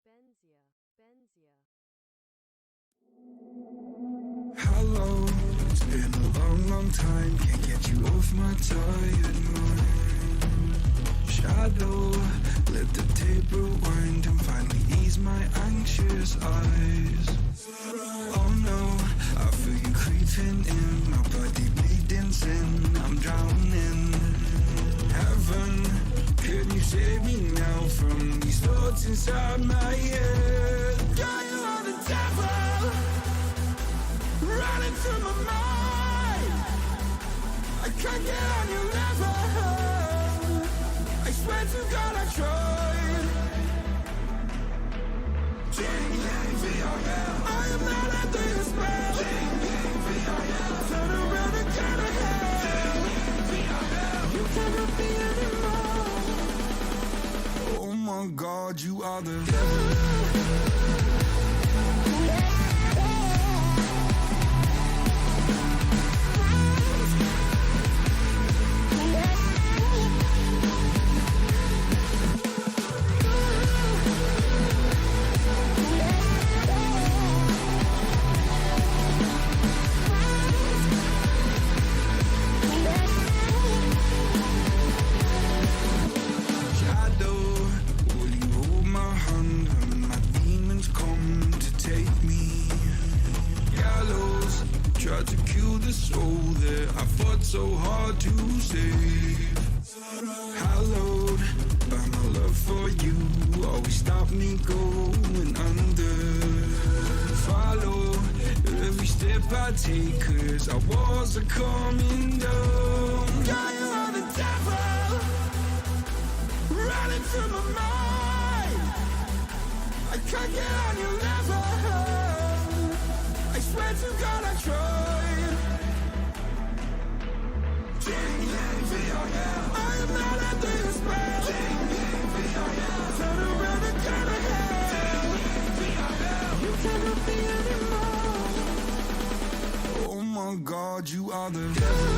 benzya. Hello, it's been a long, long time. Can't get you off my tired mind. Shadow, let the tape rewind and finally ease my anxious eyes. Oh no, I feel you creeping in, my body bleeding sin. I'm drowning. Heaven, can you save me now from these thoughts inside my head? Yeah, you're the devil, running through my mind. I can't get on your level. I swear to God I tried. I am not under your spell. Turn around and turn ahead. You cannot be anymore. Oh my God, you are the devil. Tried to kill the soul that I fought so hard to save. Hallowed by my love for you, always stop me going under. Follow every step I take, cause our walls are coming down. Yeah, you are the devil, running through my mind. I can't get on your level. I swear to God I tried. I am not under your spell. Turn around and turn ahead. You cannot be anymore. Oh my God, you are the devil.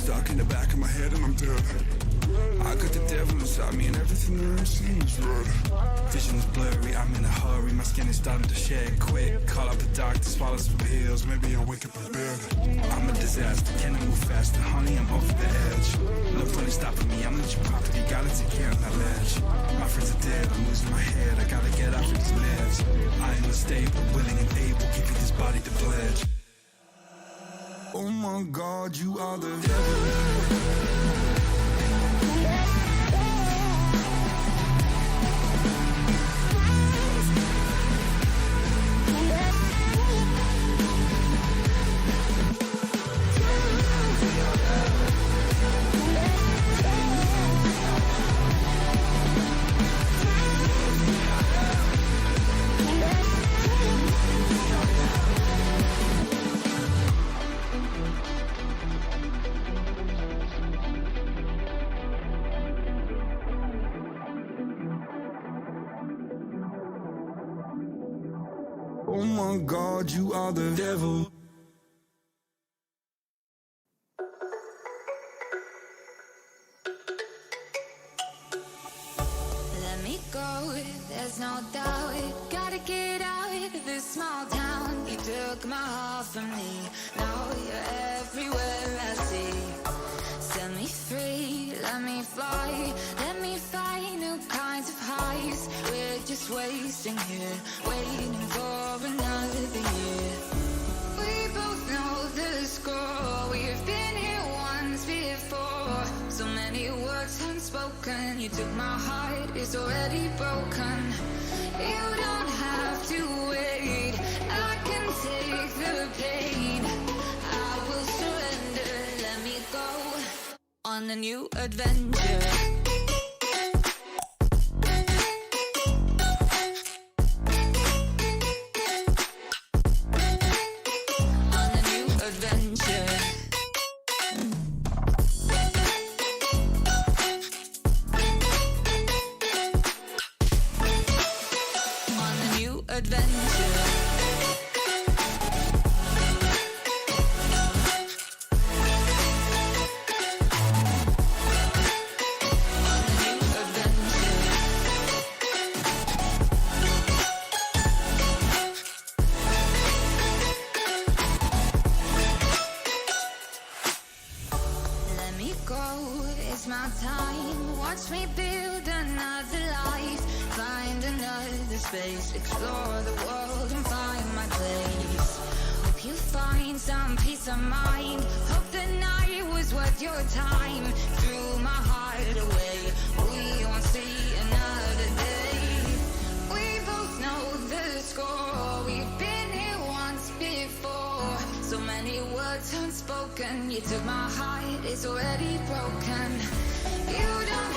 Stuck in the back of my head and I'm dead. I got the devil inside me and everything there seems red. Vision's blurry, I'm in a hurry, my skin is starting to shed quick. Call up the doctor, swallow some pills, maybe I'll wake up in bed. I'm a disaster, can I move faster? Honey, I'm off the edge. Nothing is stopping me, I'm not your property, gotta take care of that ledge. My friends are dead, I'm losing my head, I gotta get off of these meds. I am unstable, willing and able, giving this body the pledge. Oh my God, you are the devil. Oh my God, you are the devil. Let me go, there's no doubt. Gotta get out of this small town. You took my heart from me, now you're everywhere I see. Set me free, let me fly. Let me find new kinds of highs. We're just wasting here, waiting for another year. We both know the score. We've been here once before. So many words unspoken. You took my heart, it's already broken. You don't have to wait, I can take the pain. I will surrender, let me go on a new adventure. adventure. My time, watch me build another life, find another space, explore the world and find my place. Hope you find some peace of mind, hope the night was worth your time. Threw my heart away, we won't see another day. We both know the score, we've been here once before. So many words unspoken, you took my heart, it's already broken. You don't